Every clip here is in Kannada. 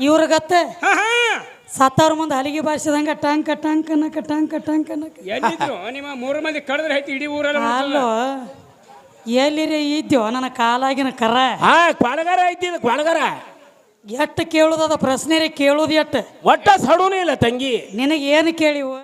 ಇವ್ರಿಗತ್ತೆ ಹಾ ಹಾ ಸತ್ತವ್ರ ಮುಂದೆ ಹಲಿಗೆ ಬಾರಿಸಿದಂಗ ಟಂಕ ಟಂಕ್ ಅನ್ನಕ ಟಂಕ ಟಂಕ್ ಅನ್ನಕ ಎಲ್ಲಿದ್ರು ನಿಮ್ಮ 3 ಮಂದಿ ಕಳೆದ್ರೆ ಐತಿ ಇಡೀ ಊರೆಲ್ಲ ಅಲ್ಲೋ ಎಲ್ಲಿರಿ ಇದ್ಯೋ ನನ್ನ ಕಾಲಾಗಿನ ಕರ ಹಾ ಕೊಳಗಾರ ಐತಿ ಇದು ಕೊಳಗಾರ ಎಟ್ಟು ಕೇಳುದದ ಪ್ರಶ್ನೆ ರೀ ಕೇಳುದು ಎಟ್ಟು ಒಟ್ಟ ಸಡೂನೇ ಇಲ್ಲ ತಂಗಿ ನಿನಗೆ ಏನು ಕೇಳಿವು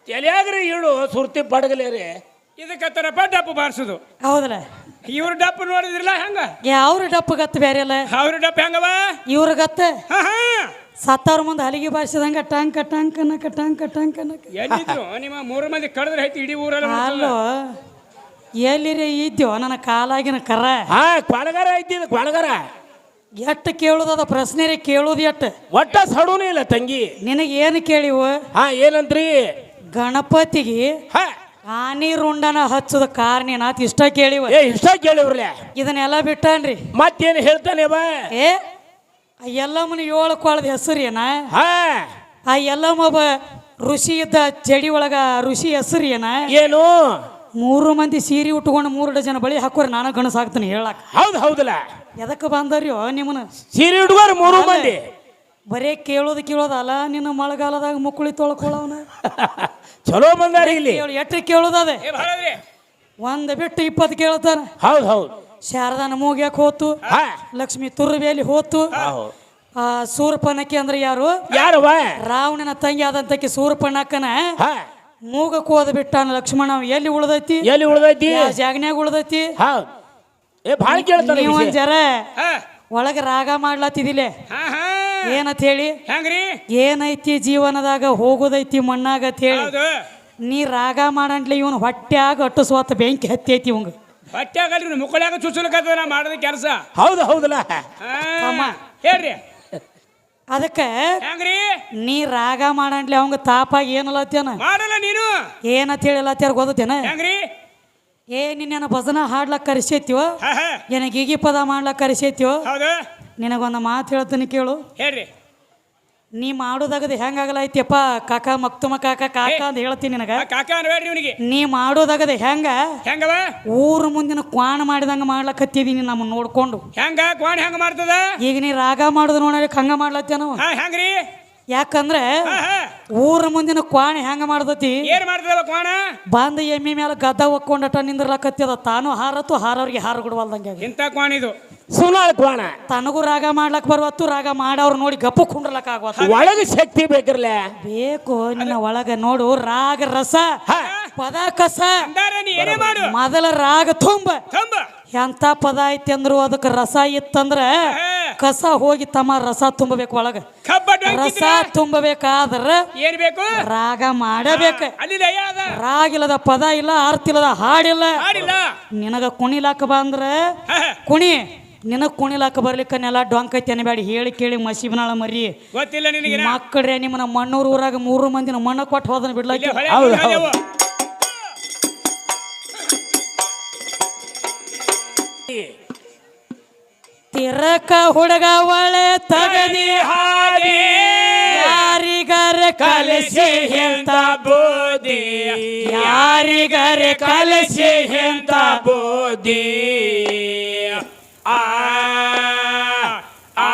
ಎಲ್ಲಿಯಾಗ್ರಿ ಇಳು ಸುರ್ತಿ ಪಡಗಲೇರಿ ಇದಕ್ಕತ್ತರಪ್ಪ ಡಪ್ಪು ಬಾರಿಸೋದು ಹೌದಲ್ಲ ಇವ್ರ ಡಪ್ಪು ನೋಡಿದ್ರಲ್ಲ ಹೆಂಗ ಯಾವ್ರ ಡಪ್ಪು ಗತ್ತು ಬೇರೆ ಅಲ್ಲ ಅವ್ರ ಡಪ್ಪು ಹೆಂಗವ ಇವ್ರಿಗತ್ತೆ ಹಾ ಹಾ ಸತ್ತವ್ರ ಮುಂದೆ ಹಲಿಗೆ ಬಾರಿಸಿದಂಗ ಟಂಕ ಟಂಕ್ ಅನ್ನಕ ಟಂಕ ಟಂಕ್ ಅನ್ನಕ ಎಲ್ಲಿದ್ರು ನಿಮ್ಮ 3 ಮಂದಿ ಕಳೆದ್ರೆ ಐತಿ ಇಡೀ ಊರೆಲ್ಲ ಅಲ್ಲೋ ಎಲ್ಲಿರಿ ಇದ್ಯೋ ನನ್ನ ಕಾಲಾಗಿನ ಕರ ಹಾ ಕೊಳಗಾರ ಐತಿ ಇದು ಕೊಳಗಾರ ಎಟ್ಟು ಕೇಳುದದ ಪ್ರಶ್ನೆ ರೀ ಕೇಳುದು ಎಟ್ಟು ಒಟ್ಟ ಸಡೂನೇ ಇಲ್ಲ ತಂಗಿ ನಿನಗೆ ಏನು ಕೇಳಿವು ಹಾ ಏನಂತ್ರಿ ಗಣಪತಿಗೆ ಹಾ ಆನಿ ರುಂಡನ ಹಚ್ಚದ ಕಾರಣೇನಾತ್ ಇಷ್ಟ ಕೇಳಿವ ಏ ಇಷ್ಟ ಕೇಳಿವ್ರಲೆ ಇದನ್ನೆಲ್ಲ ಬಿಟ್ಟಾನ್ರಿ ಮತ್ತೇನು ಹೇಳ್ತಾನೆ ಬಾ ಏ ಆ ಎಲ್ಲಮ್ಮನ 7 ಕೊಳದ ಹೆಸರು ಏನ ಹಾ ಆ ಎಲ್ಲಮ್ಮ ಒಬ್ಬ ಋಷಿ ಇದ್ದ ಜಡಿ ಒಳಗ ಋಷಿ ಹೆಸರು ಏನ ಏನು 3 ಮಂದಿ ಸೀರೆ ಉಟ್ಕೊಂಡು 3 ಡಜನ್ ಬಳಿ ಹಾಕೋರಿ ನಾನು ಗಣಸಾಗ್ತಾನೆ ಹೇಳಕ್ ಹೌದು ಹೌದಲ್ಲ ಎದಕ್ಕೆ ಬಂದರ್ಯೋ ನಿಮ್ಮನ ಸೀರೆ ಹುಡುಗರು 3 ಮಂದಿ ಬರೇ ಕೇಳೋದಲ್ಲ ನಿನ್ನ ಮಳೆಗಾಲದಾಗ ಮುಕ್ಕುಳಿ ತೊಳ್ಕೊಳ್ಳವನ ಚಲೋ ಬಂದಾರ ಇಲ್ಲಿ ಎಟ್ಟು ಕೇಳೋದದೆ ಏ ಭಾಳದ್ರಿ ಒಂದ್ ಬಿಟ್ಟು 20 ಕೇಳ್ತಾನ ಹೌದು ಹೌದು ಶಾರದಾನ ಮೂಗ್ಯಾಕ ಹೋತು ಹಾ ಲಕ್ಷ್ಮಿ ತುರ್ಬೇಲಿ ಹೋತು ಆ ಸೂರ್ಪನಕ್ಕಿ ಅಂದ್ರೆ ಯಾರು ಯಾರವ ರಾವಣನ ತಂಗಿ ಆದಂತಕ್ಕೆ ಸೂರ್ಪನಕ್ಕನ ಹಾ ಮೂಗಕ್ಕೆ ಹೋದ ಬಿಟ್ಟಾನ ಲಕ್ಷ್ಮಣ ಎಲ್ಲಿ ಉಳ್ದೈತಿ ಎಲ್ಲಿ ಉಳ್ದೈತಿ ಜಾಗನ್ಯಾಗ ಉಳ್ದೈತಿ ಹೌದು ಏ ಭಾಳ ಕೇಳ್ತಾನೆ ನೀವ್ ಒಂದ್ ಜರ ಹಾ ಒಳಗ ರಾಗ ಮಾಡ್ಲತ್ತಿದಿಲೆ ಹಾ ಹಾ ಏನಂತ ಹೇಳಿ ಹೆಂಗ್ರಿ ಏನೈತಿ ಜೀವನದಾಗ ಹೋಗೋದೈತಿ ಮಣ್ಣಾಗ ಅಂತ ಹೇಳಿ ಹೌದು ನೀ ರಾಗ ಮಾಡಂಟ್ಲಿ ಇವನು ಹೊಟ್ಟ್ಯಾಗ ಅಟ್ಟುಸ್ವಾತ ಬೆಂಕಿ ಹತ್ತೈತಿ ಇವಂಗ ಬಟ್ಟೆ ಆಗಲ್ರಿ ಮುಕ್ಕಳ್ಯಾಗ ಚುಚ್ಚಲಕತ್ತದ ನಾ ಮಾಡೋದ ಕೆಲಸ ಹೌದು ಹೌದಲ್ಲ ಅಮ್ಮ. ಹೇಳ್ರಿ ಅದಕ್ಕೆ ಹೆಂಗ್ರಿ ನೀ ರಾಗ ಮಾಡಂಟ್ಲಿ ಅವಂಗ ತಾಪಾಗಿ ಏನಲ್ಲತ್ತೇನ ಮಾಡಲ್ಲ ನೀನು ಏನಂತ ಹೇಳಿಲ್ಲತ್ತಾರ ಗೊತ್ತೇನ ಹೆಂಗ್ರಿ ಏ ನಿನ್ನ ಭಜನ ಹಾಡ್ಲಕ್ ಕರೆಸೈತಿವೋ ಹಾ ಹಾ ಏನ ಗೀಗಿ ಪದ ಮಾಡ್ಲಕ್ ಕರೆಸೈತಿವೋ ಹೌದು ನಿನಗೊಂದು ಮಾತು ಹೇಳ್ತೀನಿ ಕೇಳು ಹೇಳ್ರಿ ನೀ ಮಾಡೋದಾಗದ ಹೆಂಗಾಗಲೈತಿಯಪ್ಪ ಕಾಕ ಮಕ್ತುಮ ಕಾಕ ಕಾಕ ಅಂತ ಹೇಳ್ತೀನಿ ನಿನಗ ಆ ಕಾಕ ಅನ್ಬೇಡ್ರಿ ಇವನಿಗೆ ನೀ ಮಾಡೋದಾಗದ ಹೆಂಗವ ಊರ ಮುಂದಿನ ಕ್ವಾಣ ಮಾಡಿದಂಗ ಮಾಡ್ಲಕತ್ತಿದೀನಿ ನಮ್ಮ ನೋಡ್ಕೊಂಡು ಹೆಂಗ ಕ್ವಾಣ ಹೆಂಗ ಮಾಡ್ತದ ಈಗ ನೀ ರಾಗ ಮಾಡೋದು ನೋಡಕ್ ಹಂಗ ಮಾಡ್ಲತ್ತೇನು ಹಾ ಹೆಂಗ್ರಿ ಯಾಕಂದ್ರೆ ಹಾ ಹಾ ಊರ ಮುಂದಿನ ಕ್ವಾಣ ಹೆಂಗ ಮಾಡ್ದತಿ ಏನ್ ಮಾಡ್ತದವ ಕ್ವಾಣ ಬಂದ ಎಮ್ಮಿ ಮೇಲೆ ಗದ್ದ ಒಕ್ಕೊಂಡಟ ನಿಂದ್ರಲಕತ್ತದ ತಾನು ಹಾರತ್ತು ಹಾರವ್ರಿಗೆ ಹಾರ ಕೊಡುವಲ್ದಂಗೆ ಇಂಥ ಕ್ವಾಣ ಇದು ಸುನಾಳ್ ಕೋಣ ತನಗೂ ರಾಗ ಮಾಡ್ಲಕ್ ಬರ್ವತ್ತು ರಾಗ ಮಾಡವ್ರು ನೋಡಿ ಗಪ್ಪು ಕುಂಡ್ರಲಕ್ ಆಗ್ವತ್ತು ಒಳಗೆ ಶಕ್ತಿ ಬೇಕಿರ್ಲೆ ಬೇಕು ನಿನ್ನ ಒಳಗ ನೋಡು ರಾಗ ರಸ ಪದ ಕಸ ಅಂದಾರ ನೀ ಏನೇ ಮಾಡು ಮೊದಲ ರಾಗ ತುಂಬ ತಂಬ ಎಂತ ಪದ ಐತಿ ಅಂದ್ರು ಅದಕ್ಕೆ ರಸ ಇತ್ತಂದ್ರ ಕಸ ಹೋಗಿ ತಮ್ಮ ರಸ ತುಂಬಬೇಕು ಒಳಗ ಕಬ್ಬಡ್ಡಿ ರಸ ತುಂಬಬೇಕಾದ್ರ ಏನ್ ಬೇಕು ರಾಗ ಮಾಡಬೇಕ ಅಲ್ಲಿ ಲಯ ಅದ ರಾಗಿಲ್ಲದ ಪದ ಇಲ್ಲ ಆರ್ತಿಲ್ಲದ ಹಾಡಿಲ್ಲ ಹಾಡಿಲ್ಲ ನಿನಗ ಕುಣಿಲಾಕ ಬಂದ್ರ ಹಾ, ಹಾ. ಕುಣಿ ನಿನಗ್ ಕುಣಿಲಾಕ ಬರ್ಲಿಕ್ಕ ನೆಲ ಡೊಂಕೈತಿ ಅನ್ಬೇಡಿ ಹೇಳಿ ಕೇಳಿ ಮಸೀಬನಾಳ ಮರಿ ಗೊತ್ತಿಲ್ಲ ನಿನಗೆ ಮಕ್ಕಳ್ರೆ ನಿಮ್ಮನ್ನ ಮಣ್ಣೂರು ಊರಾಗ 3 ಮಂದಿನ ಮಣ್ಣ ಕೊಟ್ಟು ಹೋದನ ಬಿಡ್ಲಾಕಿ ಹೌದು, ಹೌದು. ತಿರಕ ಹುಡುಗ ಒಳೆ ತಗದಿ ಹಾದಿ ಯಾರಿಗಾರ ಕಲಿಸಿ ಎಂತ ಬೋದಿ ಯಾರಿಗಾರ ಕಲಿಸಿ ಎಂತ ಬೋದಿ ಆ ಆ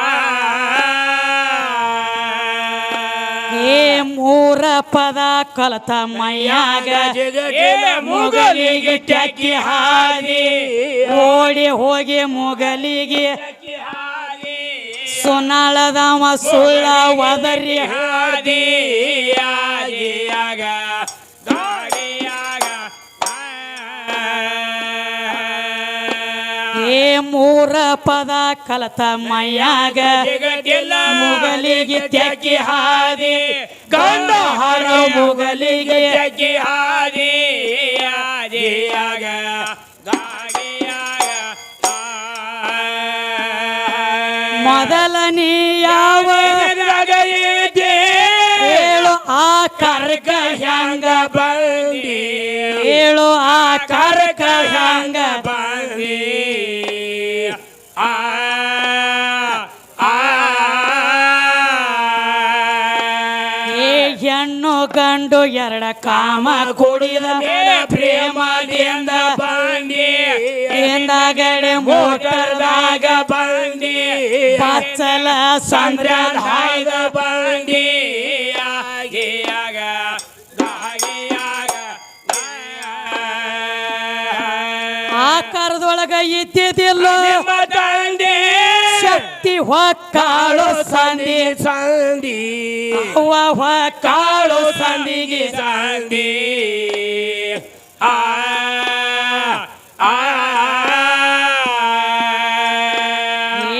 ಏ 3 ಪದ ಕಲತ ಮೈಯಾಗ ಮುಗಲಿಗೆ ಟಕ್ಕಿ ಹಾದಿ ಓಡಿ ಹೋಗಿ ಮುಗಲಿಗೆ ಸುನಾಳದವ ಸುಳ್ಳ ಒದರಿ ಹಾದಿ ಆದಿಯಾಗ ಗಾಡಿಯಾಗ ಏ 3 ಪದ ಕಲತ ಮೈಯಾಗ ಜಗತ್ತಿಲ್ಲ ಮುಗಲಿಗೆ ಟಕ್ಕಿ ಹಾದಿ ಗಂಡ ಹರ ಮುಗಲಿಗೆ ಟಕ್ಕಿ ಹಾದಿ ಆದಿಯಾಗ ಗಾಡಿಯಾಗ ಮೊದಲ ನೀ ಯಾವ ಹೇಳು ಆ ಕರ್ಕ ಹ್ಯಾಂಗ ಬಂದಿ ಹೇಳು ಆ ಕರ್ಕ ಕರ್ಕ ಹ್ಯಾಂಗ ಹ್ಯಾಂಗ ಬಂದಿ ಆ ಆ ಏ ಹೆಣ್ಣು ಗಂಡು ಎರಡ ಕಾಮ ಕುಡಿದ ಮೇಲೆ ಪ್ರೇಮದಿಂದ ಬಂದಿ ಹಿಂದಗಡೆ ಮೋಟರ್ದಾಗ ಬಂದಿ ಪಚ್ಚಲ ಸಂದ್ರ ಸಂದ್ರ ಹಾಯ್ದ ಬಂದಿ ಆಗಿಯಾಗ ಆಗಿಯಾಗ ಆಕಾರದೊಳಗ ಇದ್ದಿದ್ದಿಲ್ಲ ನಿಮ್ಮ ತಂದೆ ಶಕ್ತಿ ಹೊಕ್ಕಾಳು ಸಂಧಿ ಸಂದಿ ಅವ್ವ ಹೊಕ್ಕಾಳು ಕಾಳು ಸಂಧಿಗೆ ಸಂದಿ ಆ ಆ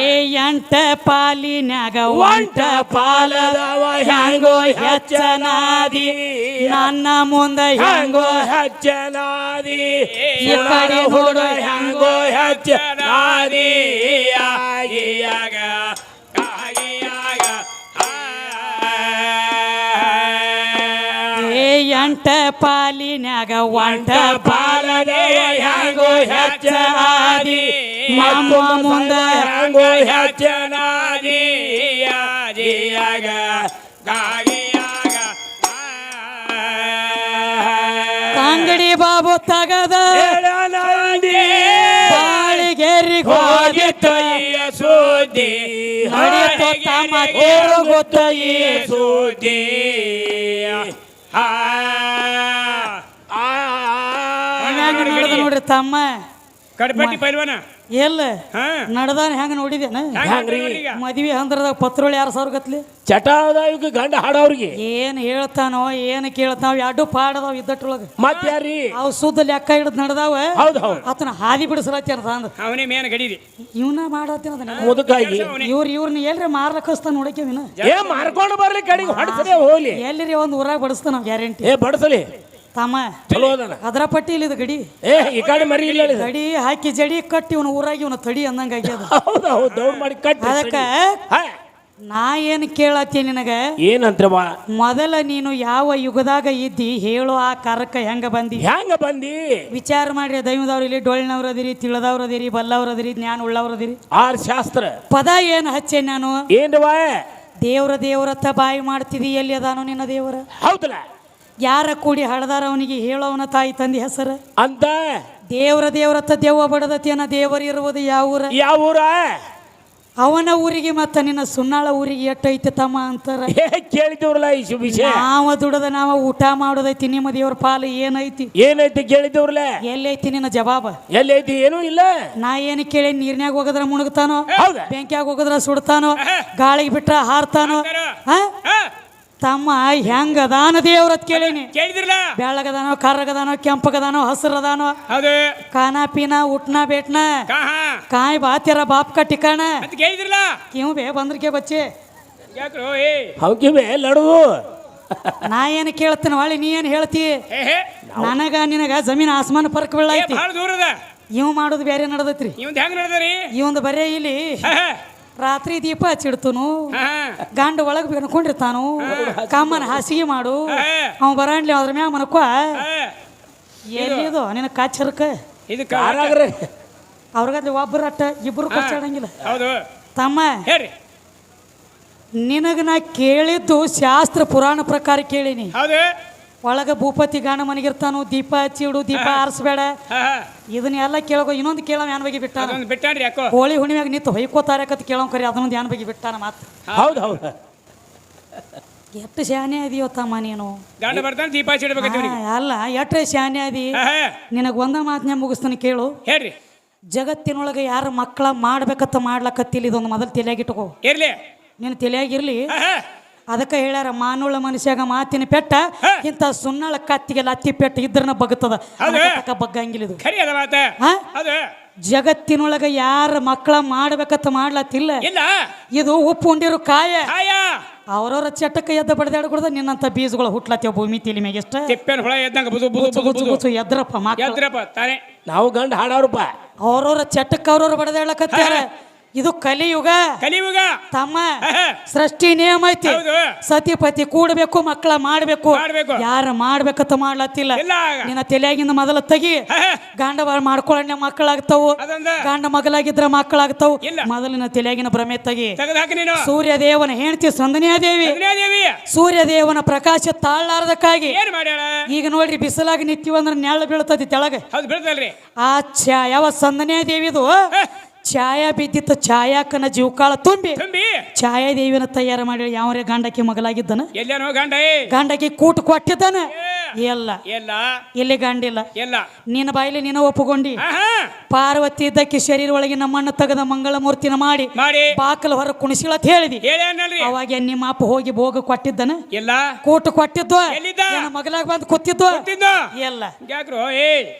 ಏ ಎಂಟ ಪಾಲಿನ್ಯಾಗ ಒಂಟ ಪಾಲದವ ಹೆಂಗೋ ಹೆಚ್ಚನಾದಿ ನನ್ನ ಮುಂದ ಹೆಂಗೋ ಹಚ್ಚನಾದಿ ಈ ಕಡೆ ಹುಡು ಹೆಂಗೋ ಹಚ್ಚನಾದಿ ಆಗಿಯಾಗ ಆಗಿಯಾಗ ಏ ಎಂಟ ಪಾಲಿನ್ಯಾಗ ಒಂಟ ಪಾಲದವ ಹೆಂಗೋ ಹಚ್ಚನಾದಿ ನಮ್ಮ ಮುಂದ ಹೆಂಗೋ ಹಚ್ಚನಾದಿ ಆಗಿಯಾಗ ಆಗಿಯಾಗ ಅಂಗಡಿ ಬಾಬು ತಗದ ಬಾಳಿಗೆರಿಗೆ ಹೋಗಿತ್ತು ಈ ಸುದ್ದಿ ನಡೆಯಿತು ತಮ್ಮ ಕೇಳು ಗೊತ್ತು ಈ ಸುದ್ದಿ ಹೆಂಗ ನಡೆದ ನೋಡ್ರಿ ತಮ್ಮ ಕಡ್ಪಟ್ಟಿ ಪೈಲ್ವಾನ ಎಲ್ಲ ಹಾ ನಡ್ದಾನ ಹೆಂಗ ನೋಡಿದೇನ ಹೆಂಗ್ರಿ? ಮದ್ವಿ ಹಂದ್ರದಾಗ ಪತ್ರೋಳಿ 2,000 ಗತ್ಲಿ ಚಟಾವದಾವಿಗೆ ಗಂಡ ಹಾಡವ್ರಿಗೆ ಏನ್ ಹೇಳ್ತಾನೋ ಏನ್ ಕೇಳ್ತಾವ ಎರಡು ಪಾಡದಾವ ಇದ್ದಟ್ರೊಳಗ ಮತ್ ಯಾರಿ ಅವ್ ಸುದ್ದ ಲೆಕ್ಕ ಹಿಡಿದ್ ನಡ್ದಾವ ಹೌದ್ ಹೌದ್ ಆತನ ಹಾದಿ ಬಿಡಿಸ್ಲತ್ತಾನ ಅಂದ ಅವನೇ ಮೇನ್ ಗಡಿರಿ ಇವನ ಮಾಡತ್ತೇನ ಅದನ್ನ ಮುದುಕಾಗಿ ಇವ್ರನ್ನ ಎಲ್ರಿ ಮಾರ್ಲಕ್ಕಸ್ತಾನ ನೋಡಕ್ಯವಿನ ಏ ಮಾರ್ಕೊಂಡು ಬರ್ಲಿ ಕಡೆಗೆ ಹೊಡ್ಸಲೇ ಹೋಗ್ಲಿ ಎಲ್ಲಿರಿ ಒಂದ್ ಊರಾಗ ಬಡಿಸ್ತಾನ ಗ್ಯಾರಂಟಿ ಏ ಬಡಸಲಿ ತಮ್ಮ ಚಲೋ ಅದನ ಅದ್ರ ಪಟ್ಟಿ ಇಲ್ಲಿದ ಗಡಿ ಏ ಈ ಕಡೆ ಮರಿ ಇಲ್ಲ ಇದು. ಗಡಿ ಹಾಕಿ ಜಡಿ ಕಟ್ಟಿ ಇವನ ಊರಾಗಿ ಇವನ ತಡಿ ಅಂದಂಗ ಆಗ್ಯದ ಹೌದ್ ಹೌದ್ ದೌಡ್ ಮಾಡಿ ಕಟ್ಟಿ ಅದಕ್ಕ ಹಾ, ನಾ ಏನ್ ಕೇಳತ್ತೀನಿ ನಿನಗ ಏನಂತ್ರವ ಮೊದಲ ನೀನು ಯಾವ ಯುಗದಾಗ ಇದ್ದಿ ಹೇಳು ಆ ಕರಕ ಹೆಂಗ ಬಂದಿ ಹೆಂಗ ಬಂದಿ ವಿಚಾರ ಮಾಡ್ರಿ ದೈವದವ್ರು ಇಲ್ಲಿ ಡೊಳ್ಳಿನವ್ರು ಅದಿರಿ ತಿಳಿದವ್ರು ಅದಿರಿ ಬಲ್ಲವ್ರು ಅದಿರಿ ಜ್ಞಾನ ಉಳ್ಳವ್ರು ಅದಿರಿ ಆರ್ ಶಾಸ್ತ್ರ ಪದ ಏನ್ ಹಚ್ಚೆ ನಾನು ಏನ್ರವ ದೇವ್ರತ್ತ ಬಾಯಿ ಮಾಡ್ತಿದಿ ಎಲ್ಲಿ ಅದಾನೋ ನಿನ್ನ ದೇವರ ಹೌದಲ್ಲ ಯಾರ ಕೂಡಿ ಹಳದಾರ ಅವನಿಗೆ ಹೇಳೋವನ ತಾಯಿ ತಂದಿ ಹೆಸರ ಅಂತ ದೇವ್ರತ್ತ ದೆವ್ವ ಬಡದತಿಯನ್ನ ದೇವರು ಇರುವುದು ಯಾವ ಊರ ಯಾವ ಊರ ಅವನ ಊರಿಗೆ ಮತ್ತ ನಿನ್ನ ಸುನ್ನಾಳ ಊರಿಗೆ ಎಟ್ಟೈತಿ ತಮ್ಮ ಅಂತಾರ ಏ ಕೇಳಿದವ್ರಲ್ಲ ಈ ವಿಷಯ ನಾವ ದುಡದ ನಾವ ಊಟ ಮಾಡೋದೈತಿ ನಿಮ್ಮ ದೇವ್ರ ಪಾಲು ಏನೈತಿ ಏನೈತಿ ಕೇಳಿದವ್ರಲ್ಲ ಎಲ್ಲೈತಿ ನಿನ್ನ ಜವಾಬ ಎಲ್ಲಿ ಐತಿ ಏನೂ ಇಲ್ಲ ನಾ ಏನು ಕೇಳಿ ನೀರ್ನ್ಯಾಗ ಹೋಗದ್ರ ಮುಣಗ್ತಾನೋ ಹೌದಾ ಬೆಂಕ್ಯಾಗ ಹೋಗದ್ರ ಸುಡ್ತಾನೋ ಗಾಳಿಗೆ ಬಿಟ್ರ ಹಾರ್ತಾನೋ ಹಾ ತಮ್ಮ ಹೆಂಗದಾನ ದೇವ್ರತ್ ಕೇಳೀನಿ ಕೇಳಿದ್ರಲ್ಲ ಬೆಳ್ಳಗದಾನೋ ಕರ್ರಗದಾನೋ ಕೆಂಪಗದಾನೋ ಹಸಿರದಾನೋ ಹೌದು ಖಾನಾ ಪೀನಾ ಉಟ್ನಾ ಬೇಟ್ನಾ ಕಹಾ ಕಾಯ್ ಬಾತ್ಯಾರ ಬಾಪ್ ಕಾ ಠಿಕಾಣ ಅಂತ ಕೇಳಿದ್ರಲ್ಲ ಕ್ಯೂ ಬೇ ಬಂದ್ರಕ್ಕೆ ಬಚ್ಚೆ ಯಾಕ್ರೋ ಏ ಹೌಕಿವೆ ಲಡುವು ನಾ ಏನು ಕೇಳ್ತೇನೆ ಹೊಳ್ಳಿ ನೀ ಏನು ಹೇಳ್ತಿ ಹೇ ಹೇ ನನಗ ನಿನಗ ಜಮೀನ್ ಆಸ್ಮಾನ ಫರ್ಕ್ ಏ ಬೀಳೈತಿ ಭಾಳ ದೂರದ ಇವ್ ಮಾಡೋದು ಬೇರೆ ನಡ್ದೈತ್ರಿ ಇವಂದ್ ಹೆಂಗ್ ನಡೆದರಿ ಇವಂದು ಬರೇ ಇಲ್ಲಿ ಹಾ ಹಾ ರಾತ್ರಿ ದೀಪ ಹಚ್ಚಿಡ್ತನು ಹಾ ಗಂಡ ಒಳಗೆ ಬೆನ್ಕೊಂಡಿರ್ತಾನು ಕಾಮನ ಹಾಸಿಗೆ ಮಾಡು ಅವ ಬರಾಣ್ಲಿ ಅದ್ರ ಮ್ಯಾಗ ಮನಕೋ ಎಲ್ಲಿದು ನಿನ್ನ ಕಾಚರ್ಕ ಇದು ಯಾರಾಗ್ರೆ ಅವ್ರಿಗಲ್ಲಿ ಒಬ್ಬರು ಅಟ್ಟ ಇಬ್ಬರು ಕಚ್ಚಾಡಂಗಿಲ್ಲ ಹೌದು ತಮ್ಮ ಹೇಳ್ರಿ ನಿನಗ ನಾ ಕೇಳಿದ್ದು ಶಾಸ್ತ್ರ ಪುರಾಣ ಪ್ರಕಾರ ಕೇಳೀನಿ ಹೌದು ಒಳಗ ಭೂಪತಿ ಗಾಣ ಮನೆಗಿರ್ತಾನು ದೀಪ ಹಚ್ಚಿಡು ದೀಪ ಆರಿಸ್ಬೇಡ ಹಾ ಹಾ ಇದನ್ನೆಲ್ಲ ಕೇಳೋ ಇನ್ನೊಂದು ಕೇಳವ ಯಾನ್ ಬಗ್ಗೆ ಬಿಟ್ಟಾನ ಅದೊಂದು ಬಿಟ್ಟಾನ್ರಿ ಯಾಕೋ ಹೋಳಿ ಹುಣ್ಣಿಮ್ಯಾಗ ನಿಂತು ಹೊಯ್ಕೋತಾರಕತ್ ಕೇಳೋ ಕರಿ ಅದನ್ನೊಂದು ಯಾನ್ ಬಗ್ಗೆ ಬಿಟ್ಟಾನ ಮಾತು ಹೌದು ಹೌದು ಎಷ್ಟು ಶಾನೆ ಅದಿಯೋ ತಮ್ಮ ನೀನು ಗಂಡ ಬರ್ತಾನೆ ದೀಪ ಹಚ್ಚಿಡ್ಬೇಕಂತ ಹಾ, ಅಲ್ಲ ಎಟ್ರೆ ಶಾನೆ ಅದಿ ಹಾ ಹಾ ನಿನಗೆ ಒಂದ ಮಾತನ್ನೇ ಮುಗಿಸ್ತಾನೆ ಕೇಳು ಹೇಳ್ರಿ ಜಗತ್ತಿನೊಳಗೆ ಯಾರು ಮಕ್ಕಳ ಮಾಡ್ಬೇಕತ್ತ ಮಾಡ್ಲಕತ್ತಿಲ್ಲ ಇದೊಂದು ಮೊದಲು ತಲೆಯಾಗಿಟ್ಕೋ ಇರ್ಲಿ ನಿನ್ನ ತಲೆಯಾಗಿರ್ಲಿ ಹಾ ಹಾ ಅದಕ್ಕೆ ಹೇಳ್ಯಾರ ಮಾನುಳ್ಳ ಮನುಷ್ಯಾಗ ಮಾತಿನ ಪೆಟ್ಟ ಇಂಥ ಸುನ್ನಾಳ ಕತ್ತಿಗೆಲ್ಲ ಅತ್ತಿ ಪೆಟ್ಟ ಇದ್ರನ ಬಗ್ತದ ಬಗ್ಗಂಗಿಲ್ಲ ಇದು ಖರಿ ಅದ ಮಾತ ಹಾ? ಹೌದು ಜಗತ್ತಿನೊಳಗ ಯಾರ ಮಕ್ಕಳ ಮಾಡ್ಬೇಕತ್ತ ಮಾಡ್ಲತ್ತಿಲ್ಲ ಇಲ್ಲ ಇದು ಉಪ್ಪು ಉಂಡಿರು ಕಾಯ ಕಾಯ ಅವ್ರವ್ರ ಚಟಕ್ಕೆ ಎದ್ದ ಬಡ್ದಾಡ್ಕೊಡ್ದ ನಿನ್ನಂತ ಬೀಜಗಳು ಹುಟ್ಲತ್ತೇವ ಭೂಮಿ ತಿಳಿ ಮ್ಯಾಗ ಎಷ್ಟ ತಿಪ್ಪೇನ ಹುಳ ಎದ್ದಂಗ ಬುದು ಬುದು ಬುಚ್ಚು ಬುದು ಬುಚ್ಚು ಬುದು ಬುಚ್ಚು ಎದ್ರಪ್ಪ ಮಕ್ಕಳು ಎದ್ರಪ್ಪ ತಾನೆ ನಾವು ಗಂಡ ಹಾಡವ್ರಪ್ಪ ಅವ್ರವ್ರ ಚಟಕ್ಕೆ ಅವ್ರವ್ರ ಬಡದಾಡ್ಲಕತ್ಯಾರ ಇದು ಕಲಿಯುಗ ಕಲಿಯುಗ ತಮ್ಮ ಆಹಾ. ಸೃಷ್ಟಿ ನಿಯಮ ಐತಿ ಹೌದು. ಸತಿಪತಿ ಕೂಡಬೇಕು ಮಕ್ಕಳ ಮಾಡ್ಬೇಕು ಮಾಡ್ಬೇಕು. ಯಾರ ಮಾಡ್ಬೇಕಂತ ಮಾಡ್ಲತ್ತಿಲ್ಲ ಇಲ್ಲ. ನಿನ್ನ ತಲೆಯಾಗಿಂದ ಮೊದಲ ತೆಗಿ ಆಹಾ. ಗಂಡ ಮಾಡ್ಕೊಳ್ಳ ಮಕ್ಕಳಾಗ್ತಾವು ಅದೊಂದ ಗಂಡ ಮಗಲಾಗಿದ್ರ ಮಕ್ಕಳಾಗ್ತಾವು ಇಲ್ಲ. ಮೊದಲಿನ ತಲೆಯಾಗಿನ ಭ್ರಮೆ ತೆಗಿ ತೆಗೆದಾಕ ನೀನು ಸೂರ್ಯ ದೇವನ ಹೆಂಡತಿ ಸಂದನಿಯಾದೇವಿ ದೇವಿ ಸೂರ್ಯ ದೇವನ ಪ್ರಕಾಶ ತಾಳಾರ್ದಕ್ಕಾಗಿ ಏನ್ ಮಾಡ್ಯಾಳ ಈಗ ನೋಡ್ರಿ ಬಿಸಿಲಾಗಿ ನಿಂತೀವಂದ್ರ ನೆಳ್ಳ ಬೀಳ್ತತಿ ತೆಳಗ ಹೌದು ಬೀಳ್ತಲ್ರಿ ಆ ಯಾವ ಸಂದನಿಯಾದೇವಿದು ಛಾಯಾ ಬಿದ್ದಿತ್ತು ಛಾಯಾಕನ ಜೀವಕಾಳ ತುಂಬಿ ತುಂಬಿ ಛಾಯಾದೇವಿನ ತಯಾರು ಮಾಡಿ ಯಾವರೇ ಗಂಡಕ್ಕೆ ಮಗಲಾಗಿದ್ದನ ಎಲ್ಲೇನೋ ಗಂಡ ಗಂಡಕ್ಕೆ ಕೂಟು ಕೊಟ್ಟಿದ್ದಾನ ಎಲ್ಲ ಎಲ್ಲ ಇಲ್ಲಿ ಗಂಡಿಲ್ಲ ಎಲ್ಲ ನಿನ್ನ ಬಾಯಿಲಿ ನೀನು ಒಪ್ಪುಗೊಂಡಿ ಆಹಾ. ಪಾರ್ವತಿ ಇದ್ದಕ್ಕೆ ಶರೀರ ಒಳಗೆ ನಮ್ಮಣ್ಣ ತೆಗೆದ ಮಂಗಳ ಮೂರ್ತಿನ ಮಾಡಿ ಮಾಡಿ ಬಾಕಲ್ ಹೊರ ಕುಣಿಸಿಳತ್ ಹೇಳಿದಿ ಹೇಳೇನಲ್ರಿ ಅವಾಗ ನಿಮ್ಮ ಅಪ್ಪ ಹೋಗಿ ಭೋಗ ಕೊಟ್ಟಿದ್ದನ ಎಲ್ಲ ಕೂಟು ಕೊಟ್ಟಿದ್ದು ಎಲ್ಲಿದ್ದ? ನಿನ್ನ ಮಗಲಾಗ ಬಂದು ಕೂತಿದ್ದು ಗೊತ್ತಿದ್ದು ಎಲ್ಲ ಯಾಕ್ರೋ ಏ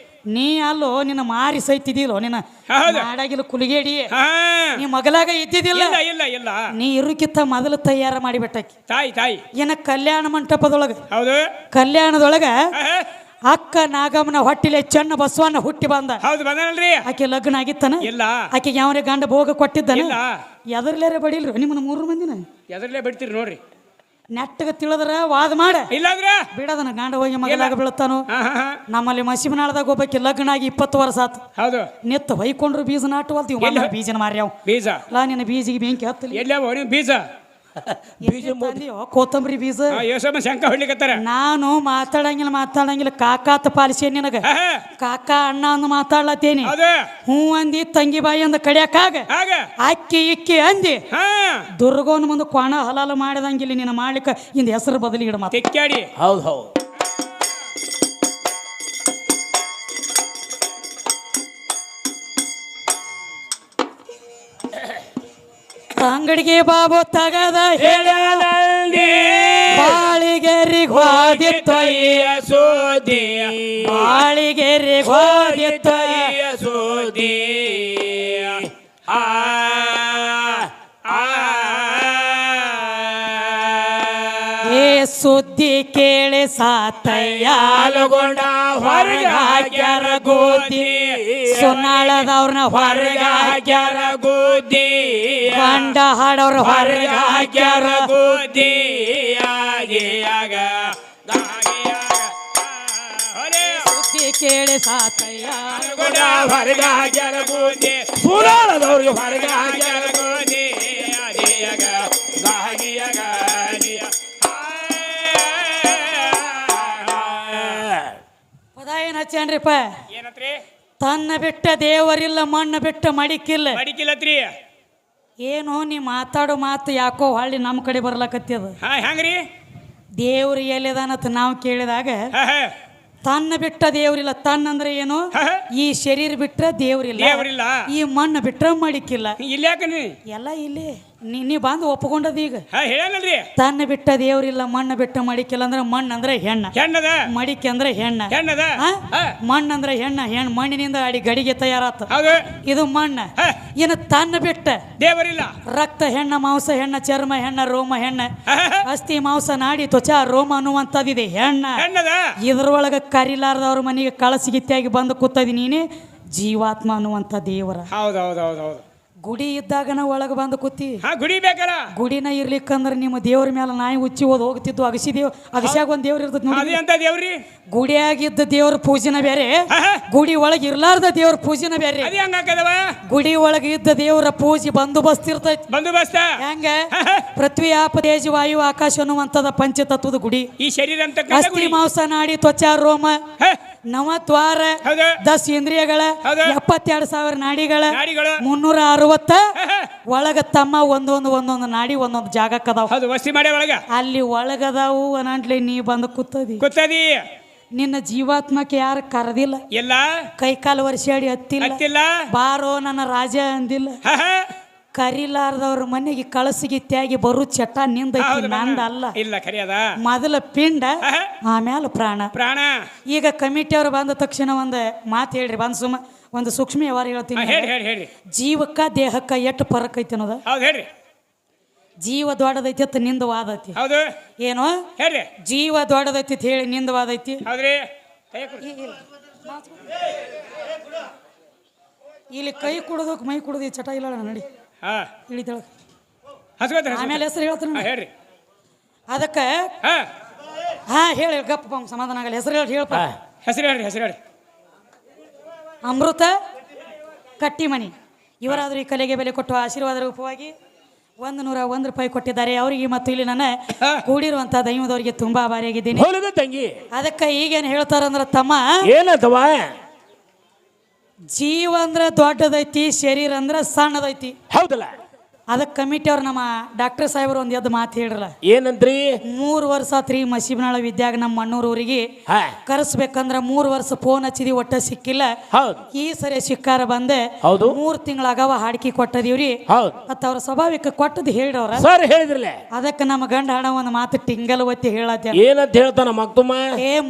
ನೀ ಅಲ್ಲೋ ನಿನ್ನ ಮಾರಿ ಸೈತಿದಿಲ್ಲೋ ನಿನ್ನ ಹೌದು. ನಾಡಾಗಿಲ್ಲ ಕುಲಿಗೇಡಿ ಹಾ ನೀ ಮಗಲಾಗ ಇದ್ದಿದ್ದಿಲ್ಲ ಇಲ್ಲ ಇಲ್ಲ ಇಲ್ಲ ನೀ ಇರುಕಿತ್ತ ಮೊದಲು ತಯಾರ ಮಾಡಿಬಿಟ್ಟಕ್ಕೆ ತಾಯಿ ತಾಯಿ ಏನ ಕಲ್ಯಾಣ ಮಂಟಪದೊಳಗ ಹೌದು ಕಲ್ಯಾಣದೊಳಗ ಆಹಾ. ಅಕ್ಕ ನಾಗಮ್ಮನ ಹೊಟ್ಟಿಲೆ ಚೆನ್ನ ಬಸವಣ್ಣ ಹುಟ್ಟಿ ಬಂದ ಹೌದು ಬಂದನಲ್ರಿ ಆಕೆ ಲಗ್ನ ಆಗಿತ್ತಾನ ಇಲ್ಲ ಆಕೆಗೆ ಯಾವನೇ ಗಂಡ ಭೋಗ ಕೊಟ್ಟಿದ್ದಾನ ಇಲ್ಲ ಎದರ್ಲೇರೆ ಬಡಿಲ್ರಿ ನಿಮ್ಮನ್ನ 3 ಮಂದಿನ ಎದರ್ಲೇ ಬಿಡ್ತೀರಿ ನೋಡ್ರಿ ನೆಟ್ಟಗ ತಿಳಿದ್ರ ವಾದ ಮಾಡ ಇಲ್ಲಾಂದ್ರ ಬಿಡದನ ಗಂಡ ಹೋಗಿ ಮಗಲಾಗ ಬೀಳ್ತಾನು ಆಹಾ. ನಮ್ಮಲ್ಲಿ ಮಸಿಮನಾಳದಾಗ ಒಬ್ಬಕ್ಕೆ ಲಗ್ನ ಆಗಿ 20 ವರ್ಷ ಆತು ಹೌದು ನಿತ್ತ ಹೊಯ್ಕೊಂಡ್ರು ಬೀಜ ನಾಟುವಲ್ತೀವಿ ಎಲ್ಲಿ? ಬೀಜನ ಮಾರ್ಯಾವ ಬೀಜ ಲಾ ನಿನ್ನ ಬೀಜಿಗೆ ಬೆಂಕಿ ಹತ್ತಲಿ ಎಲ್ಲವ ನೀವು ಬೀಜ ಕೊತ್ತಂಬರಿ ಬೀಜ ಯೋಸಮ್ಮ ಶಂಕ ಹೊಡ್ಲಿಕತ್ತಾರ ನಾನು ಮಾತಾಡಂಗಿಲ್ಲ ಕಾಕಾತ ಪಾಲಿಸಿ ನಿನಗ ಆಹಾ. ಕಾಕ ಅಣ್ಣ ಅಂದು ಮಾತಾಡ್ಲತ್ತೇನಿ ಹೌದು ಹ್ಞೂ ಅಂದಿ ತಂಗಿ ಬಾಯಿ ಅಂದ ಕಡಿಯಾಕಾಗ ಆಗ ಅಕ್ಕಿ ಇಕ್ಕಿ ಅಂದಿ ಹಾ ದುರ್ಗೋನ್ ಮುಂದೆ ಕ್ವಾಣ ಹಲಾಲ ಮಾಡಿದಂಗಿಲ್ಲ ನಿನ್ನ ಮಾಡ್ಲಿಕ್ಕ ಇಂದ ಹೆಸರು ಬದಲಿ ಇಡ ಮಾತು ತೆಕ್ಕಾಡಿ ಹೌದು ಹೌದು ಅಂಗಡಿಗೆ ಬಾಬು ತಗದ ಹೇಳಲಲ್ಲಿ ಬಾಳಿಗೆರಿಗೆ ಹೋದಿತ್ತೊಯ್ಯ ಸೋದಿ ಬಾಳಿಗೆರಿಗೆ ಹೋದಿತ್ತೊಯ್ಯ ಸೋದಿ ಆ ಏ ಸುದ್ದಿ ಕೇಳಿ ಸಾತಯ್ಯ ಹಾಲುಗೊಂಡ ಹೊರಗೆ ಹಾಕ್ಯಾರ ಗೋದಿ ಸುನ್ನಾಳದವ್ರನ್ನ ಹೊರಗೆ ಹಾಕ್ಯಾರ ಗೋದಿ ಗಂಡ ಹಾಡವ್ರ ಹೊರಗೆ ಹೊರಗ ಹಾಕ್ಯಾರ ಗೋದಿ ಆಗ ಸುದ್ದಿ ಕೇಳಿ ಸಾತಯ್ಯ ಹೊರಗೆ ಹಾಕ್ಯಾರ ಗೋದಿ ಸುರಾಳದವ್ರಿಗೆ ಹೊರಗೆ ಹಾಕ್ಯಾರ ಗೋದಿ ಅದೇಯಾಗ ಗಾಗಿಯಾಗ ಪದ ಏನ್ ಹಚ್ಚೇನ್ರಿಪ್ಪ ಏನತ್ರಿ ತನ್ನ ಬಿಟ್ಟ ದೇವರಿಲ್ಲ ಮಣ್ಣು ಬಿಟ್ಟ ಮಡಿಕಿಲ್ಲ ಮಡಿಕಿಲ್ಲತ್ರಿ ಏನು ನೀ ಮಾತಾಡೋ ಮಾತು ಯಾಕೋ ಹೊಳ್ಳಿ ನಮ್ಮ ಕಡೆ ಬರ್ಲಕತ್ತದ ಹಾ ಹೆಂಗ್ರಿ ದೇವ್ರು ಎಲ್ಲಿದಾನತ್ ನಾವು ಕೇಳಿದಾಗ ಹಾ ಹಾ ತನ್ನ ಬಿಟ್ಟ ದೇವ್ರಿಲ್ಲ ತನ್ನಂದ್ರೆ ಏನು ಹಾ. ಈ ಶರೀರ ಬಿಟ್ರ ದೇವ್ರಿಲ್ಲ ದೇವ್ರಿಲ್ಲ ಈ ಮಣ್ಣು ಬಿಟ್ರ ಮಡಿಕಿಲ್ಲ ಇಲ್ಲಿ ಯಾಕನಿ ಎಲ್ಲ ಇಲ್ಲಿ ನೀ ಬಂದು ಒಪ್ಕೊಂಡದ ಈಗ ಹಾ ಹೇಳಲ್ರಿ ತನ್ನ ಬಿಟ್ಟ ದೇವ್ರಿಲ್ಲ ಮಣ್ಣು ಬಿಟ್ಟ ಮಡಿಕಿಲ್ಲ ಅಂದ್ರೆ ಮಣ್ಣು ಅಂದ್ರೆ ಹೆಣ್ಣ ಹೆಣ್ಣದ ಮಡಿಕೆ ಅಂದ್ರೆ ಹೆಣ್ಣ ಹೆಣ್ಣದ ಆ? ಹಾ. ಮಣ್ಣು ಅಂದ್ರೆ ಹೆಣ್ಣು ಮಣ್ಣಿನಿಂದ ಅಡಿ ಗಡಿಗೆ ತಯಾರಾತ ಹೌದು ಇದು ಮಣ್ಣ ಹಾ. ಇನ್ನು ತನ್ನ ಬಿಟ್ಟ ದೇವರಿಲ್ಲ ರಕ್ತ ಹೆಣ್ಣ ಮಾಂಸ ಹೆಣ್ಣ ಚರ್ಮ ಹೆಣ್ಣ ರೋಮ ಹೆಣ್ಣ ಹಾ, ಹಾ. ಅಸ್ಥಿ ಮಾಂಸ ನಾಡಿ ತ್ವಚ ರೋಮ ಅನ್ನುವಂಥದ್ದಿದೆ ಹೆಣ್ಣ ಹೆಣ್ಣದ ಇದ್ರೊಳಗ ಕರಿಲಾರ್ದವ್ರ ಮನೆಗೆ ಕಳಸಿಗಿತ್ತಿಯಾಗಿ ಬಂದು ಕೂತದಿ ನೀನೆ ಜೀವಾತ್ಮ ಅನ್ನುವಂಥ ದೇವರ ಹೌದು ಹೌದು ಹೌದು ಹೌದು ಗುಡಿ ಇದ್ದಾಗನ ಒಳಗೆ ಬಂದು ಕೂತಿ ಹಾ ಗುಡಿ ಬೇಕಾರ ಗುಡಿನ ಇರ್ಲಿಕ್ಕಂದ್ರೆ ನಿಮ್ಮ ದೇವ್ರ ಮೇಲೆ ನಾಯಿ ಉಚ್ಚಿ ಓದ್ ಹೋಗ್ತಿದ್ದು ಅಗಸಿ ದೇವ್ ಅಗಸ್ಯಾಗ ಒಂದು ದೇವ್ರ ಇರ್ತದೆ ಅದೇ ನೋಡಿ ಅಂತ ದೇವ್ರಿ ಗುಡಿಯಾಗಿದ್ದ ದೇವ್ರ ಪೂಜೆನ ಬೇರೆ ಹಾ, ಹಾ. ಗುಡಿ ಒಳಗೆ ಇರ್ಲಾರ್ದ ದೇವ್ರ ಪೂಜೆನ ಬೇರೆ ಅದೇ ಹಂಗ ಹಾಕದವ ಗುಡಿ ಒಳಗೆ ಇದ್ದ ದೇವರ ಪೂಜೆ ಬಂದೋಬಸ್ತ್ ಇರ್ತೈತಿ ಬಂದೋಬಸ್ತ ಹೆಂಗ ಹಾ, ಹಾ. ಪೃಥ್ವಿ ಆಪ ತೇಜ ವಾಯು ಆಕಾಶ ಅನ್ನುವಂಥದ ಪಂಚತತ್ವದ ಗುಡಿ ಈ ಶರೀರ ಅಂತ ಅಸ್ಥಿ ಮಾಂಸ ನಾಡಿ ತ್ವಚ ರೋಮ ನವದ್ವಾರ ಹೌದು 10 ಇಂದ್ರಿಯಗಳ ಹೌದು. 72,000 ನಾಡಿಗಳ ನಾಡಿಗಳು 360 ಹಾ, ಹಾ. ಒಳಗ ತಮ್ಮ ಒಂದೊಂದು ನಾಡಿ ಒಂದೊಂದು ಜಾಗಕ್ಕದಾವ ಹೌದು ವಸ್ತಿ ಮಾಡ್ಯ ಒಳಗ ಅಲ್ಲಿ ಒಳಗದಾವು ಅನಂಟ್ಲಿ ನೀ ಬಂದು ಕೂತದಿ ಗೊತ್ತದಿ ನಿನ್ನ ಜೀವಾತ್ಮಕ್ಕೆ ಯಾರು ಕರೆದಿಲ್ಲ ಎಲ್ಲ ಕೈಕಾಲು ವರ್ಷಾಡಿ ಹತ್ತಿಲ್ಲ ಹತ್ತಿಲ್ಲ ಬಾರೋ ನನ್ನ ರಾಜ ಅಂದಿಲ್ಲ ಹಾ, ಹಾ. ಕರಿಲಾರ್ದವ್ರ ಮನೆಗೆ ಕಳಸಿಗಿತ್ಯಾಗಿ ಬರು ಚಟ ನಿಂದೈತಿ ಹೌದು, ನಂದ ಅಲ್ಲ ಇಲ್ಲ ಖರಿಯದ ಮೊದಲ ಪಿಂಡ ಹಾ, ಹಾ. ಆಮೇಲೆ ಪ್ರಾಣ ಪ್ರಾಣ ಈಗ ಕಮಿಟಿಯವ್ರು ಬಂದ ತಕ್ಷಣ ಒಂದು ಮಾತು ಹೇಳ್ರಿ ಬಂದು ಸುಮ್ಮ ಒಂದು ಸೂಕ್ಷ್ಮ ವ್ಯವಹಾರ ಹಾ, ಹೇಳ್ತೀನಿ ಹೇಳಿ ಹೇಳಿ ಹೇಳಿ ಜೀವಕ್ಕ ದೇಹಕ್ಕ ಎಷ್ಟು ಫರಕ್ ಐತಿ ಅನ್ನೋದ ಹೌದು ಹೇಳ್ರಿ ಜೀವ ದೊಡ್ಡದೈತಿ ಅಂತ ನಿಂದ ವಾದ ಐತಿ ಹೌದು ಏನು ಹೇಳ್ರಿ ಜೀವ ದೊಡ್ಡದೈತಿ ಅಂತ ಹೇಳಿ ನಿಂದ ವಾದ ಐತಿ ಹೌದ್ರಿ ಕೈ ಕೊಡಿ. ಇಲ್ಲಿ ಕೈ ಕುಡೋದಕ್ಕೆ ಮೈ ಕುಡೋದು ಚಟ ಇಲ್ಲ ನಡಿ ಹಾ ಇಳಿತಾಳ ಹಸ್ಕೋತ ಆಮೇಲೆ ಹೆಸರು ಹೇಳ್ತಾನೆ ಹೇಳ್ರಿ ಅದಕ್ಕೆ ಹಾ ಹಾ ಹೇಳಿ ಗಪ್ಪ ಅವ್ನ್ ಸಮಾಧಾನ ಆಗಲ್ಲ ಹೆಸರು ಹೇಳಿ ಹೇಳಪ್ಪ ಹೆಸರು ಹೇಳ್ರಿ ಅಮೃತ ಕಟ್ಟಿಮನಿ ಇವರಾದರೂ ಈ ಕಲೆಗೆ ಬೆಲೆ ಕೊಟ್ಟು ಆಶೀರ್ವಾದ ರೂಪವಾಗಿ 101 ರೂಪಾಯಿ ಕೊಟ್ಟಿದ್ದಾರೆ ಅವರಿಗೆ ಮತ್ತು ಇಲ್ಲಿ ನನ್ನ ಕೂಡಿರುವಂತ ದೈವದವರಿಗೆ ತುಂಬಾ ಆಭಾರಿಯಾಗಿದ್ದೀನಿ ಹೊಲಗ ತಂಗಿ ಅದಕ್ಕೆ ಈಗೇನು ಹೇಳ್ತಾರಂದ್ರ ತಮ್ಮ ಏನಂತವ ಜೀವ ಅಂದ್ರ ದೊಡ್ಡದೈತಿ ಶರೀರ ಅಂದ್ರ ಸಣ್ಣದೈತಿ ಹೌದಲ್ಲ ಅದಕ್ಕೆ ಕಮಿಟಿ ಅವ್ರು ನಮ್ಮ ಡಾಕ್ಟರ್ ಸಾಹೇಬ್ರು ಒಂದು ಎದ್ದು ಮಾತು ಹೇಳ್ರಲ್ಲ ಏನಂತ್ರಿ 3 ವರ್ಷ ಆತ್ರಿ ಮಸೀಬನಾಳ ವಿದ್ಯಾಗ ನಮ್ಮ ಮಣ್ಣೂರೂರಿಗೆ ಹಾ ಕರೆಸ್ಬೇಕಂದ್ರ 3 ವರ್ಷ ಫೋನ್ ಹಚ್ಚಿದಿ ಒಟ್ಟ ಸಿಕ್ಕಿಲ್ಲ ಹೌದು ಈ ಸರಿ ಶಿಕ್ಕಾರ ಬಂದೆ ಹೌದು 3 ತಿಂಗಳಾಗವ ಹಾಡಿಕೆ ಕೊಟ್ಟದೀವ್ರಿ ಹೌದು ಮತ್ತ ಅವ್ರ ಸ್ವಾಭಾವಿಕ ಕೊಟ್ಟದ್ ಹೇಳ್ರವ್ರ ಸರ್ ಹೇಳಿದ್ರಲ್ಲ ಅದಕ್ಕೆ ನಮ್ಮ ಗಂಡ ಹಣ ಒಂದು ಮಾತು ಟಿಂಗಲ್ ಒತ್ತಿ ಹೇಳತ್ತೆ ಏನಂತ ಹೇಳ್ತಾನ ಮಕ್ತುಮ್ಮ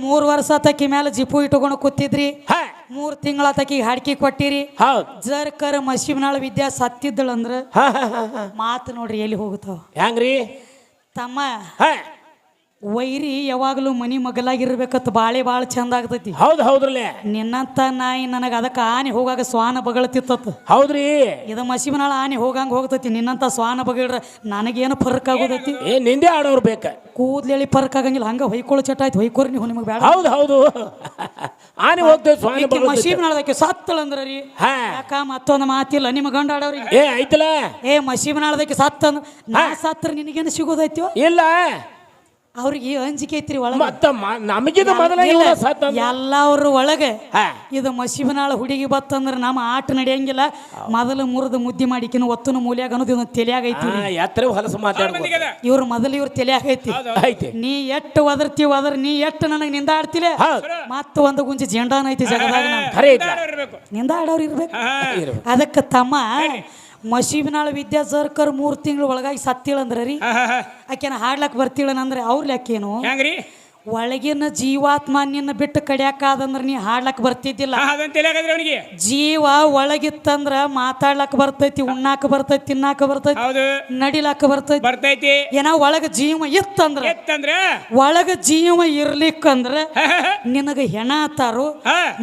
3 ವರ್ಷ ತಕ್ಕಿ ಮೇಲೆ ಜಿಪು ಇಟ್ಕೊಂಡು ಕೂತಿದ್ರಿ ಹಾ 3 ತಿಂಗಳ ತಕ್ಕಿ ಹಾಡಿಕೆ ಕೊಟ್ಟಿರಿ ಹೌದು ಜರ್ಕರ್ ಮಸೀಬನಾಳ ವಿದ್ಯಾ ಸತ್ತಿದ್ದಳಂದ್ರ ಹಾ ಮಾತು ನೋಡ್ರಿ ಎಲ್ಲಿ ಹೋಗುತ್ತಾವ ಹೆಂಗ್ರಿ ತಮ್ಮ ಹಾ ವೈರಿ ಯಾವಾಗಲೂ ಮನಿ ಮಗಲಾಗಿರ್ಬೇಕತ್ ಬಾಳ ಚಂದ ಆಗ್ತೈತಿ ಹೌದು ಹೌದ್ರಲ್ಲೇ ನಿನ್ನಂತ ನಾಯಿ ನನಗೆ ಅದಕ್ಕೆ ಆನೆ ಹೋಗಾಗ ಸ್ವಾನ ಬಗಳತಿತ್ತ ಹೌದ್ರಿ ಇದು ಮಸೀಬನಾಳ ಆನೆ ಹೋಗಂಗ ಹೋಗ್ತೈತಿ ನಿನ್ನಂತ ಸ್ವಾನ ಬಗಳ್ರ ನನಗೇನು ಫರ್ಕ್ ಆಗೋದೈತಿ ನಿಂದೆ ಆಡೋರು ಬೇಕ ಕೂದ್ಲೇಳಿ ಫರ್ಕ್ ಆಗಂಗಿಲ್ಲ ಹಂಗ ಹೊಯ್ಕೊಳ್ಳೋ ಚಟ ಆಯ್ತು ಹೊಯ್ಕೋರಿ ನೀವು ನಿಮಗೆ ಬೇಡ ಹೌದು ಹೌದು ಆನೆ ಹೋಗ್ತೇವೆ ಸ್ವಾಮಿ ಮಸೀಬನಾಳದಕ್ಕೆ ಸತ್ತಳಂದ್ರ ರೀ ಹಾ ಯಾಕ ಮತ್ತೊಂದು ಮಾತಿಲ್ಲ ನಿಮ್ಮ ಗಂಡ ಆಡವ್ರಿಗೆ ಏ ಐತಲ್ಲ ಮಸೀಬನಾಳದಕ್ಕೆ ಸತ್ತಂದ್ರ ನಾ ಸತ್ರ ನಿನಗೇನು ಸಿಗೋದೈತಿಯೋ ಇಲ್ಲ ಅವ್ರಿಗೆ ಅಂಜಿಕೆ ಐತ್ರಿ ಒಳಗ ಮತ್ತ ನಮಗಿದ ಮೊದಲ ಎಲ್ಲಾವ್ರ ಒಳಗೆ ಹಾ ಇದು ಮಸೀಬನಾಳ ಹುಡುಗಿ ಬತ್ತಂದ್ರ ನಮ್ಮ ಆಟ ನಡೆಯಂಗಿಲ್ಲ ಮೊದಲು ಮುರಿದು ಮುದ್ದೆ ಮಾಡಿಕಿನ ಒತ್ತನ ಮೂಲ್ಯಾಗ ಅನ್ನೋದು ಇದೊಂದು ತಲೆಯಾಗೈತಿ ಎತ್ತರ ಹೊಲಸು ಮಾತಾಡ್ಬೋದು ಇವ್ರ ಮೊದಲು ಇವ್ರ ತಲೆಯಾಗೈತಿ ಐತಿ ನೀ ಎಷ್ಟು ಒದರ್ತೀವಿ ಅದ್ರ ನೀ ಎಷ್ಟು ನನಗೆ ನಿಂದಾಡ್ತಿಲೆ ಮತ್ತ ಒಂದು ಗುಂಜಿ ಜೆಂಡಾನ ಐತಿ ಜಗದಾಗ ಖರೆ ಐತ್ಲ ನಿಂದಾಡವ್ರು ಇರ್ಬೇಕು ಅದಕ್ಕೆ ತಮ್ಮ ಮಸೀಬನಾಳ ವಿದ್ಯಾ ಸರ್ಕರ್ 3 ತಿಂಗಳು ಒಳಗಾಗಿ ಸತ್ತಿಳಂದ್ರ ರೀ ಆಕೆನ ಹಾಡ್ಲಕ್ ಬರ್ತಿಳನಂದ್ರೆ ಅವ್ರ ಲೆಕ್ಕೇನು ಹೆಂಗ್ರಿ ಒಳಗಿನ ಜೀವಾತ್ಮ ನಿನ್ನ ಬಿಟ್ಟು ಕಡಿಯಾಕಾದಂದ್ರ ನೀ ಹಾಡ್ಲಕ್ ಬರ್ತಿದ್ದಿಲ್ಲ ಜೀವ ಒಳಗಿತ್ತಂದ್ರ ಮಾತಾಡ್ಲಕ್ ಬರ್ತೈತಿ ಉಣ್ಣಾಕ ಬರ್ತೈತಿ ತಿನ್ನಾಕ ಬರ್ತೈತಿ ನಡಿಲಾಕ ಬರ್ತೈತಿ ಏನ ಒಳಗ ಜೀವ ಇತ್ತಂದ್ರ ಒಳಗ ಜೀವ ಇರ್ಲಿಕ್ಕಂದ್ರ ನಿನಗ ಹೆಣ ಆತಾರು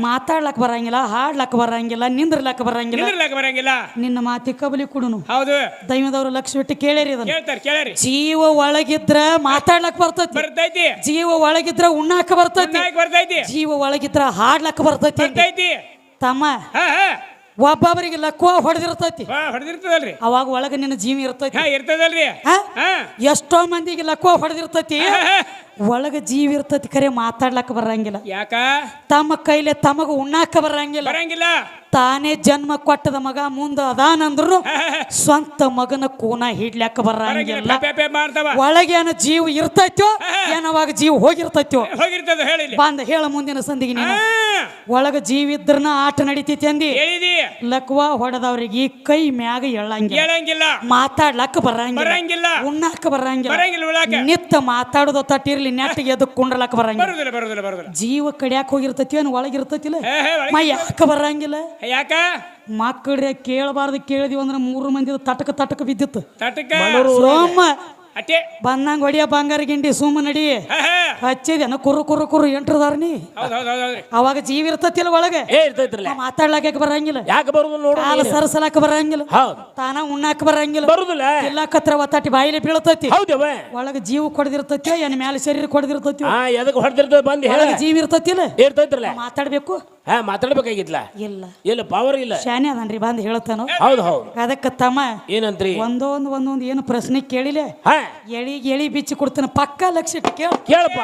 ಮಾತಾಡ್ಲಕ್ ಬರಂಗಿಲ್ಲ ಹಾಡ್ಲಕ್ ಬರಂಗಿಲ್ಲ ನಿಂದ್ರಲಕ್ ಬರಂಗಿಲ್ಲ ನಿನ್ನ ಮಾತಿ ಕಬಲಿ ಕುಡುನು ದೈವದವ್ರು ಲಕ್ಷ ಬಿಟ್ಟು ಕೇಳಿರಿ ಜೀವ ಒಳಗಿದ್ರ ಮಾತಾಡ್ಲಕ್ ಬರ್ತೈತಿ ಜೀವ ಒಳಗಿದ್ರ ಉಣ್ಣಾಕ ಬರ್ತೈತಿ ಜೀವ ಒಳಗಿದ್ರ ಹಾಡ್ಲಕ್ಕ ಬರ್ತೈತಿ ತಮ್ಮ ಒಬ್ಬೊಬ್ಬರಿಗೆ ಲಕ್ಕುವ ಹೊಡೆದಿರ್ತೈತಿ ಅವಾಗ ಒಳಗ ನಿನ್ನ ಜೀವ ಇರ್ತೈತಿ ಎಷ್ಟೋ ಮಂದಿಗೆ ಲಕ್ಕುವ ಹೊಡೆದಿರ್ತೈತಿ ಒಳಗ ಜೀವ ಇರ್ತೈತಿ ಖರೆ ಮಾತಾಡ್ಲಕ್ಕ ಬರಂಗಿಲ್ಲ ಯಾಕ ತಮ್ಮ ಕೈಲೆ ತಮಗ ಉಣ್ಣಾಕ ಬರಂಗಿಲ್ಲ ತಾನೇ ಜನ್ಮ ಕೊಟ್ಟದ ಮಗ ಮುಂದ ಅದಾನಂದ್ರು ಸ್ವಂತ ಮಗನ ಕೂನ ಹಿಡ್ಲಾಕ ಬರಂಗಿಲ್ಲ ಒಳಗೇನ ಜೀವ ಇರ್ತೈತೋ ಏನವಾಗ ಜೀವ ಹೋಗಿರ್ತೈತೋ ಬಂದ ಹೇಳ ಮುಂದಿನ ಸಂದಿಗೆ ನೀನು ಒಳಗ ಜೀವ ಇದ್ರನ ಆಟ ನಡಿತೈತಿ ಅಂದಿ ಲಕ್ವ ಹೊಡೆದವ್ರಿಗೆ ಈ ಕೈ ಮ್ಯಾಗ ಎಳ್ಳಂಗಿಲ್ಲ ಮಾತಾಡ್ಲಕ್ಕ ಬರಂಗಿಲ್ಲ ಉಣ್ಣಾಕ ಬರಂಗಿಲ್ಲ ನಿತ್ತ ಮಾತಾಡೋದು ತಟ್ಟಿರ್ಲಿ ನೆಟ್ಟಿಗೆ ಎದ್ದು ಕುಂಡ್ರಲಕ್ಕ ಬರಂಗಿಲ್ಲ ಜೀವ ಕಡಿಯಾಕ ಹೋಗಿರ್ತೈತಿ ಏನು ಒಳಗಿರ್ತೈತಿಲ್ಲ ಯಾಕ ಬರಂಗಿಲ್ಲ ಯಾಕ ಮಕ್ಕಳ್ರೆ ಕೇಳಬಾರ್ದು ಕೇಳಿದಿವಿ ಅಂದ್ರೆ 3 ಮಂದಿ ತಟಕ ಬಿದ್ದಿತ್ತು ಸೋಮ ಬಂದಂಗ ಹೊಡಿಯ ಬಂಗಾರ ಗಿಂಡಿ ಸುಮ್ಮ ನಡಿ ಹಚ್ಚಿದೇನ ಕುರು ಎಂಟ್ರದಾರ ನೀ ಅವಾಗ ಜೀವ ಇರ್ತತಿಲ್ಲ ಒಳಗೆ ಮಾತಾಡ್ಲಾಕ ಬರಂಗಿಲ್ಲ ಯಾಕೆ ಬರುದಿಲ್ಲ ಕಾಲ ಸರಸಲಾಕ ಬರಂಗಿಲ್ಲ ತಾನ ಉಣ್ಣಾಕ ಬರಂಗಿಲ್ಲ ಬರುದಿಲ್ಲ ಎಲ್ಲಾಕತ್ರ ಒತ್ತಾಟಿ ಬಾಯಿಲೆ ಬೀಳ್ತೈತಿ ಒಳಗ ಜೀವ ಕೊಡದಿರ್ತೈತಿ ಏನ್ ಮ್ಯಾಲ ಶರೀರ ಕೊಡದಿರ್ತೈತಿ ಜೀವ ಇರ್ತತಿಲ್ಲ ಮಾತಾಡ್ಬೇಕು ಮಾತಾಡ್ಬೇಕಾಗಿತ್ಲ ಇಲ್ಲ ಪವರ್ ಇಲ್ಲ ಶಾನೆ ಅದನ್ರಿ ಬಂದ್ ಹೇಳ್ತಾನ ಹೌದು ಅದಕ್ಕ ತಮ್ಮ ಏನಂತ್ರಿ ಒಂದೊಂದು ಏನು ಪ್ರಶ್ನೆ ಕೇಳಿಲೆ ಎಳಿ ಬಿಚ್ಚಿ ಕೊಡ್ತಾನ ಪಕ್ಕ ಲಕ್ಷ ಕೇಳಪ್ಪ